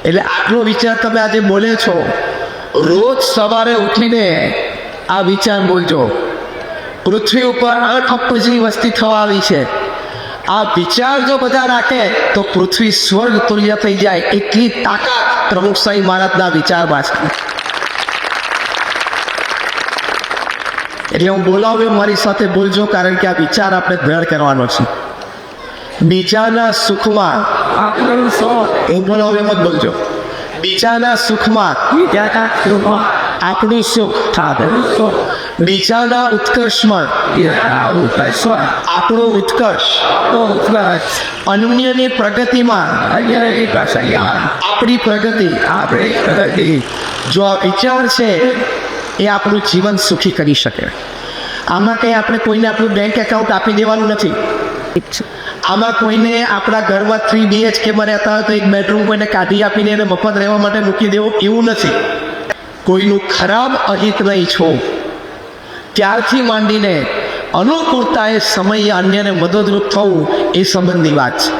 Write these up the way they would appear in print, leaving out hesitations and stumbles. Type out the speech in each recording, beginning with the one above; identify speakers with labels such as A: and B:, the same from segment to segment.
A: એટલે આટલો વિચાર તમે આજે બોલે છો, રોજ સવારે ઉઠીને આ વિચાર બોલજો. પૃથ્વી ઉપર 8 અબજની વસ્તી થવા આવી છે. આ વિચાર જો બધા રાખે તો પૃથ્વી સ્વર્ગ તુલ્ય થઈ જાય, એટલી તાકાત પ્રમુખ સ્વામી મહારાજના વિચારમાં છે. એટલે હું બોલાવ્યો, મારી સાથે બોલજો, કારણ કે આ વિચાર આપણે દ્રઢ કરવાનો છે. બીજાના સુખમાં હું બોલાવ્યો મત બોલજો. બીજાના સુખમાં આપણું સુખ થાય, બીજાના ઉત્કર્ષમાં આપણો ઉત્કર્ષ, અન્યની પ્રગતિમાં આપણી પ્રગતિ. જો આ વિચાર છે એ આપણું જીવન સુખી કરી શકે. આમાં કંઈ આપણે કોઈને આપણું બેંક એકાઉન્ટ આપી દેવાનું નથી. આમાં કોઈને આપણા ઘરમાં 3 BHK રહેતા હોય તો 1 બેડરૂમ કોઈને કાઢી આપીને એને મફત રહેવા માટે મૂકી દેવો, એવું નથી. કોઈનું ખરાબ અહિત નહીં છો, ત્યારથી માંડીને અનુકૂળતાએ સમયે અન્યને મદદરૂપ થવું એ સંબંધની વાત છે.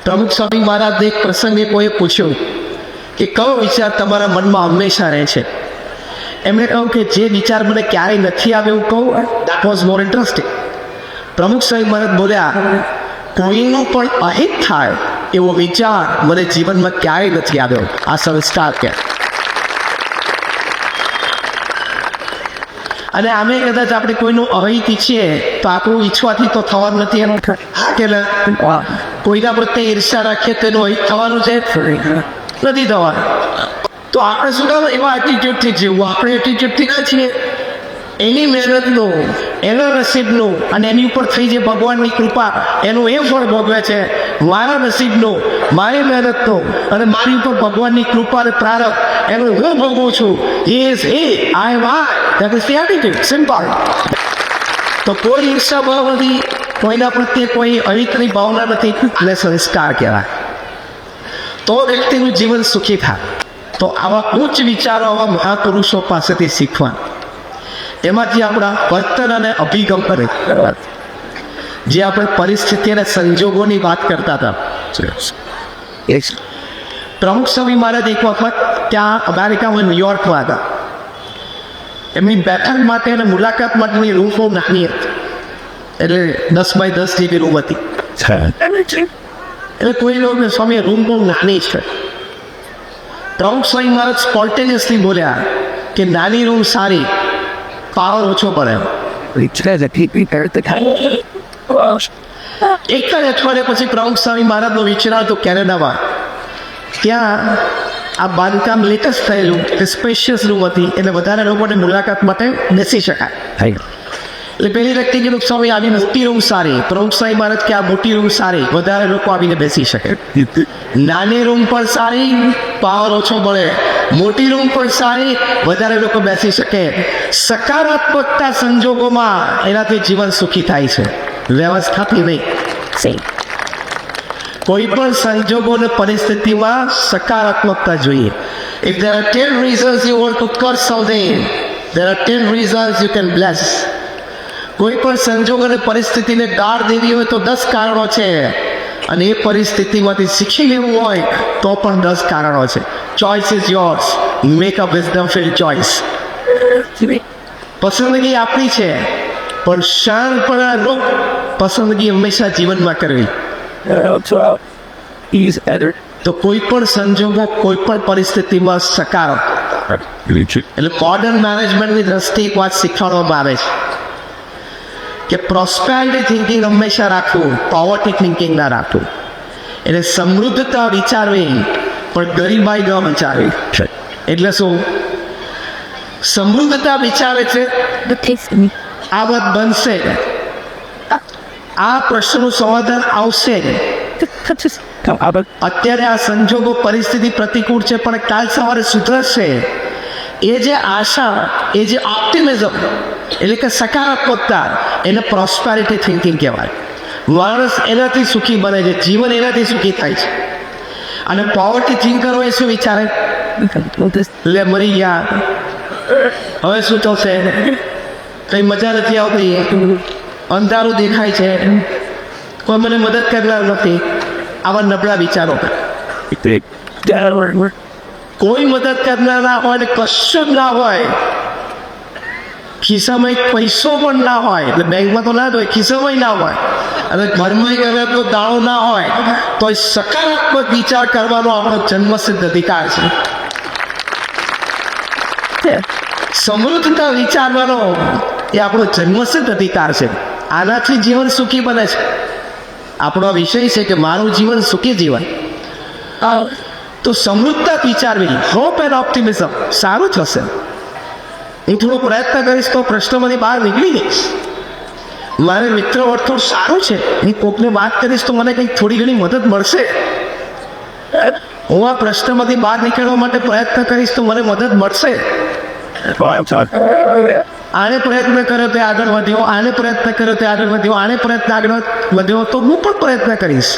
A: પ્રમુખ સ્વામી મહારાજને એક પ્રસંગે કોઈએ પૂછ્યું કે કયો વિચાર તમારા મનમાં હંમેશા રહે છે? એમણે કહ્યું કે જે વિચાર મને ક્યારેય નથી આવે એવું કહું, દેટ વોઝ મોર ઇન્ટરેસ્ટિંગ. પ્રમુખ સ્વામી મહારાજ બોલ્યા, કોઈનું પણ અહિત થાય એવો વિચાર મને જીવનમાં ક્યારેય નથી આવ્યો. આ સંસ્કાર કે અને આમે કદાચ આપણે કોઈનું અહિત ઈચ્છીએ તો આપણું ઈચ્છવાથી તો થવાનું નથી. એનું હા કે કોઈના પ્રત્યે ઈર્ષા રાખીએ તો એનું અહિત થવાનું છે નથી થવાનું. તો આપણે શું કામ એવા એટીટ્યુડથી જીવવું? આપણે એટીટ્યુડથી ના છીએ. એની મહેનતનું, એના નસીબનું અને એની ઉપર થઈ જે ભગવાનની કૃપા, એનું એ ફળ ભોગવે છે. મારા નસીબનું, મારી મહેનતનું અને મારી ઉપર ભગવાનની કૃપા અને પ્રારબ્ધ, એનું હું ભોગવું છું. Is he, I am I. That is the attitude, simple. તો કોઈ ઈર્ષા ભાવ નથી, કોઈના પ્રત્યે કોઈ અહિતની ભાવના નથી, એટલે સંસ્કાર કહેવાય. તો વ્યક્તિનું જીવન સુખી થાય. તો આવા ઉચ્ચ વિચારો આવા મહાપુરુષો પાસેથી શીખવા, એમાંથી આપણા વર્તન અને અભિગમ કરે. જે આપણે પરિસ્થિતિ અને સંજોગોની વાત કરતા હતા. પ્રમુખ સ્વામી મહારાજ એક વખત ત્યાં અમેરિકામાં ન્યુયોર્કમાં હતા. એમની બેઠક માટે અને મુલાકાત માટેની રૂમ બહુ નાની હતી, એટલે 10x10 જેવી રૂમ હતી. એટલે કોઈ લોકો સ્વામી રૂમ બહુ નાની છે. પ્રમુખ સ્વામી મહારાજ સ્પોન્ટેનિયસલી બોલ્યા કે નાની રૂમ સારી, પાવર ઓછો પડે. એક જ અઠવાડિયા પછી પ્રમુખ સ્વામી મહારાજનો વિચાર હતો કેનેડામાં. ત્યાં આ બાંધકામ લેટેસ્ટ થયેલું, સ્પેશિયસ રૂમ હતી, એટલે વધારે લોકોને મુલાકાત માટે બેસી શકાય. એટલે પેલી વ્યક્તિ કીધું, સ્વામી આની મોટી રૂમ સારી. પ્રમુખ સ્વામી મહારાજ કે આ મોટી રૂમ સારી, વધારે લોકો આવીને બેસી શકે. નાની રૂમ પણ સારી, પાવર ઓછો મળે. મોટી રૂમ પણ સારી, વધારે લોકો બેસી શકે. સકારાત્મકતા સંજોગોમાં એનાથી જીવન સુખી થાય છે, વ્યવસ્થાથી નહીં. કોઈ પણ સંજોગો અને પરિસ્થિતિમાં સકારાત્મકતા જોઈએ. If there are 10 reasons you want to curse something, there are 10 reasons you can bless. કોઈ પણ સંજોગ અને પરિસ્થિતિને ગાળ દેવી હોય તો 10 કારણો છે, અને એ પરિસ્થિતિમાંથી શીખી લેવું હોય તો પણ 10 કારણો છે. Choice is yours, make a wisdom field choice. પસંદગી આપણી છે, પણ શાણપણાનું પસંદગી હંમેશા જીવનમાં કરવી. તો કોઈ પણ સંજોગો, કોઈ પણ પરિસ્થિતિમાં સકારાત્મક. એટલે મોડર્ન મેનેજમેન્ટની દ્રષ્ટિએ એક વાત શીખવાડવામાં આવે છે કે પ્રોસ્પેરિટી થિંકિંગ હંમેશા રાખવું, પોવર્ટી થિંકિંગ ના રાખવું. એટલે સમૃદ્ધતા વિચારવી પણ ગરીબાઈ ન વિચારવી. એટલે શું? સમૃદ્ધતા વિચારે છે આ વાત બનશે, આ પ્રશ્નનું સમાધાન આવશે, અત્યારે આ સંજોગો પરિસ્થિતિ પ્રતિકૂળ છે પણ કાલ સવારે સુધરશે. એ જે આશા, એ જે ઓપ્ટિમિઝમ, એટલે કે સકારાત્મકતા, એને પ્રોસ્પેરિટી થિંકિંગ કહેવાય. માણસ એનાથી સુખી બને છે, જીવન એનાથી સુખી થાય છે. અને પોવર્ટી થિંકરો એ શું વિચારે? લે મરી ગયા, હવે શું થશે, કંઈ મજા નથી આવતી, અંધારું દેખાય છે, કોઈ મને મદદ કરનાર નથી. આવા નબળા વિચારો. કોઈ મદદ કરનાર ના હોય ને કશું જ ના હોય, ખિસ્સામાં એક પૈસો પણ ના હોય, એટલે બેંકમાં તો ના જ હોય, ખિસ્સામાં ના હોય, અને ઘરમાં તો દાણો ના હોય, તો એ સકારાત્મક વિચાર કરવાનો આપણો જન્મસિદ્ધ અધિકાર છે. સમૃદ્ધતા વિચારવાનો એ આપણો જન્મસિદ્ધ અધિકાર છે. આનાથી જીવન સુખી બને છે. આપણો વિષય છે કે મારું જીવન સુખી જીવન. તો સમૃદ્ધતા વિચારવી, હોપ એન્ડ ઓપ્ટિમિઝમ સારું થશે. હું થોડો પ્રયત્ન કરીશ તો પ્રશ્નમાંથી બહાર નીકળી જઈશ. મારે મિત્ર વર્તુળ સારું છે, હું કોકને વાત કરીશ તો મને કંઈક થોડી ઘણી મદદ મળશે. હું આ પ્રશ્નમાંથી બહાર નીકળવા માટે પ્રયત્ન કરીશ તો મને મદદ મળશે. આને પ્રયત્ન કર્યો તે આગળ વધ્યો, આને પ્રયત્ન કર્યો તે આગળ વધ્યો, આને પ્રયત્ન આગળ વધ્યો તો હું પણ પ્રયત્ન કરીશ,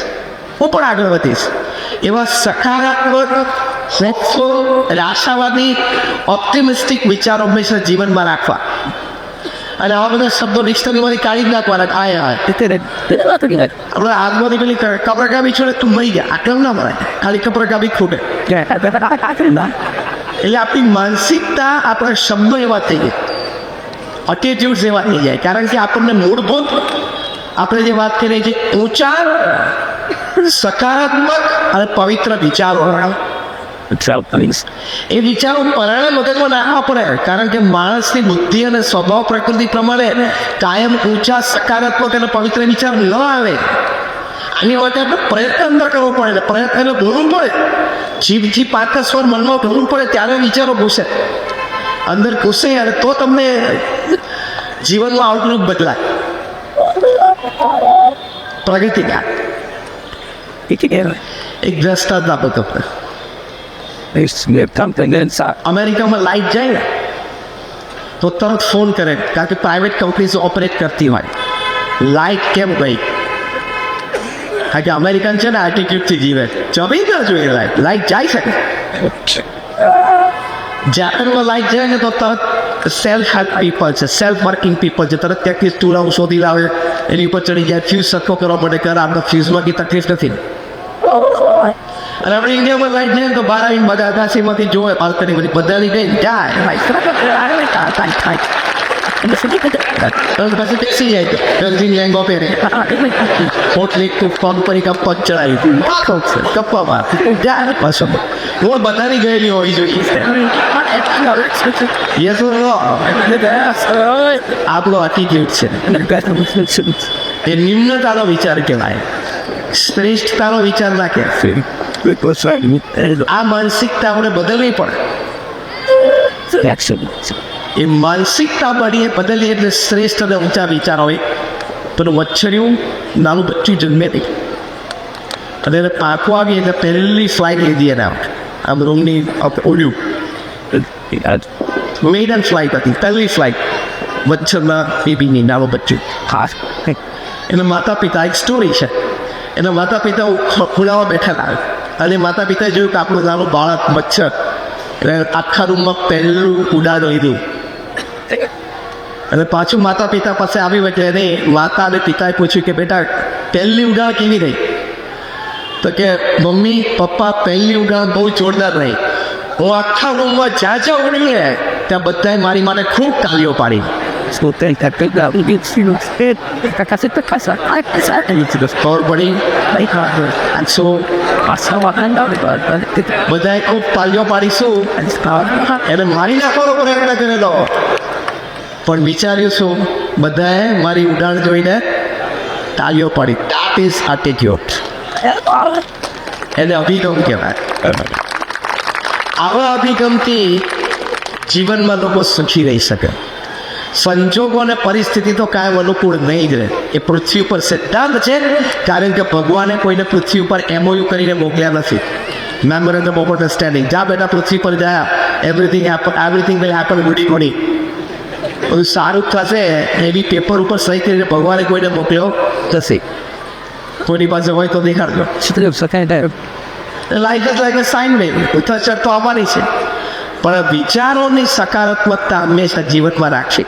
A: હું પણ આગળ વધીશ. એવા સકારાત્મક, હોપફુલ, આશાવાદી, ઓપ્ટિમિસ્ટિક વિચારો હંમેશા જીવનમાં રાખવા. અને આવા બધા શબ્દો ડિક્શનરીમાંથી કાઢી જ નાખવાના. આપણે આગળની પેલી કપરકાબી છોડે તું મરી ગયા, આટલું ના મળે, ખાલી કપરકાબી ખૂટે. એટલે આપણી માનસિકતા, આપણા શબ્દો એવા થઈ જાય, એટીટ્યુડ્સ એવા થઈ જાય. કારણ કે આપણને મૂળભૂત આપણે જે વાત કરીએ છીએ ઊંચા, સકારાત્મક અને પવિત્ર વિચારો, એ વિચારો પરાણે મગજમાં નાખવા પડે. કારણ કે માણસની બુદ્ધિ અને સ્વભાવ પ્રકૃતિ પ્રમાણે કાયમ ઊંચા, સકારાત્મક અને પવિત્ર વિચાર ન આવે. આની માટે આપણે પ્રયત્ન અંદર કરવો પડે, પ્રયત્ન બોલવું પડે, જીભથી 5 સ્વર મનમાં બોલવું પડે, ત્યારે વિચારો ઘૂસે અંદર, ઘૂસે અને તો તમને જીવનમાં આઉટલુક બદલાય, પ્રગતિ થાય. એક દ્રષ્ટાંત આપો તમને. અમેરિકામાં લાઇટ જાય ને તો તરત ફોન કરે, કારણ કે પ્રાઇવેટ કંપનીઝ ઓપરેટ કરતી હોય. લાઇટ કેમ ગઈ? કારણ કે અમેરિકન છે ને એટીટ્યુડથી જીવે, જમી ના જોઈએ લાઇટ જાય છે. જાપાનમાં લાઇટ જાય ને તો તરત સેલ્ફ હેલ્પ પીપલ છે, સેલ્ફ વર્કિંગ પીપલ છે, તરત ત્યાંથી ચૂલાઓ શોધી લાવે, એની ઉપર ચડી જાય, ફ્યુઝ સરખો કરવા માટે કરે. આપણે ફ્યુઝમાં કંઈ તકલીફ નથી. અને આપણે ઇન્ડિયામાં લાઈટ જાય તો બહાર આવીને બધા અગાસીમાંથી જોવે, બાલ્કની બધી બધાની ગઈ જાય, પછી બેસી જાય, રંગીન લેંગો પહેરે, પોટલી પગ પર એક પગ ચડાવી કપ્પામાં જાય. પાછો રોડ બધાની ગયેલી હોવી જોઈએ. આપણો એટીટ્યુડ છે એ નિમ્નતાનો વિચાર કહેવાય, શ્રેષ્ઠતાનો વિચાર ના કહેવાય. આ માનસિકતા આપણે બદલવી પડે. એ માનસિકતા બદલીએ એટલે શ્રેષ્ઠ અને ઊંચા વિચાર હોય. પેલું મચ્છરિયું નાનું બચ્ચું જન્મે નહીં અને એને પાંખો આવી એટલે પહેલી ફ્લાઇટ લીધી એને આમ રૂમની ઓળ્યું, મેડન ફ્લાઇટ હતી, પહેલી ફ્લાઇટ મચ્છરના બેબીની, નાનું બચ્ચું. એના માતા પિતા, એક સ્ટોરી છે, એના માતા પિતા ખુલાવા બેઠેલા અને માતા પિતાએ જોયું કે આપણું નાનું બાળક મચ્છર એટલે આખા રૂમમાં પહેલું ઉડાન લીધું. અને પાછું માતા પિતા પાસે આવી એટલે એને માતા અને પિતાએ પૂછ્યું કે બેટા પહેલી ઉડાન કેવી રહી? તો કે મમ્મી પપ્પા પહેલી ઉડાન બહુ જોરદાર રહી. હું આખા રૂમમાં જ્યાં જ્યાં ઉડી ને ત્યાં બધાએ મારી માટે ખૂબ તાલીઓ પાડી. બધાએ ખૂબ તાલીઓ પાડીશું, એને મારી નાખવાનો પ્રયત્ન કરેલો, પણ વિચાર્યું શું, બધાએ મારી ઉડાન જોઈને તાલીઓ પાડી. That is attitude. એને અભિગમ કહેવાય. આવા અભિગમથી જીવનમાં લોકો સુખી રહી શકે. સંજોગો અને પરિસ્થિતિ તો કાયમ અનુકૂળ નહીં જ રહે, એ પૃથ્વી ઉપર સિદ્ધાંત છે. કારણ કે ભગવાને કોઈને પૃથ્વી ઉપર MOU કરીને મોકલ્યા નથી, મેમોરેન્ડમ ઓફ અન્ડરસ્ટેન્ડિંગ. જ્યાં બેટા પૃથ્વી પર ગયા, એવરીથિંગ વિલ હેપન ગુડી ગુડી, બધું સારું થશે એવી પેપર ઉપર સહી કરીને ભગવાને કોઈને મોકલ્યો નથી. કોઈની પાસે હોય તો દેખાડજો. Like is like a sine wave, ઉથલ ચડ તો આવવાની છે, પણ વિચારોની સકારાત્મકતા હંમેશા જીવનમાં રાખશે.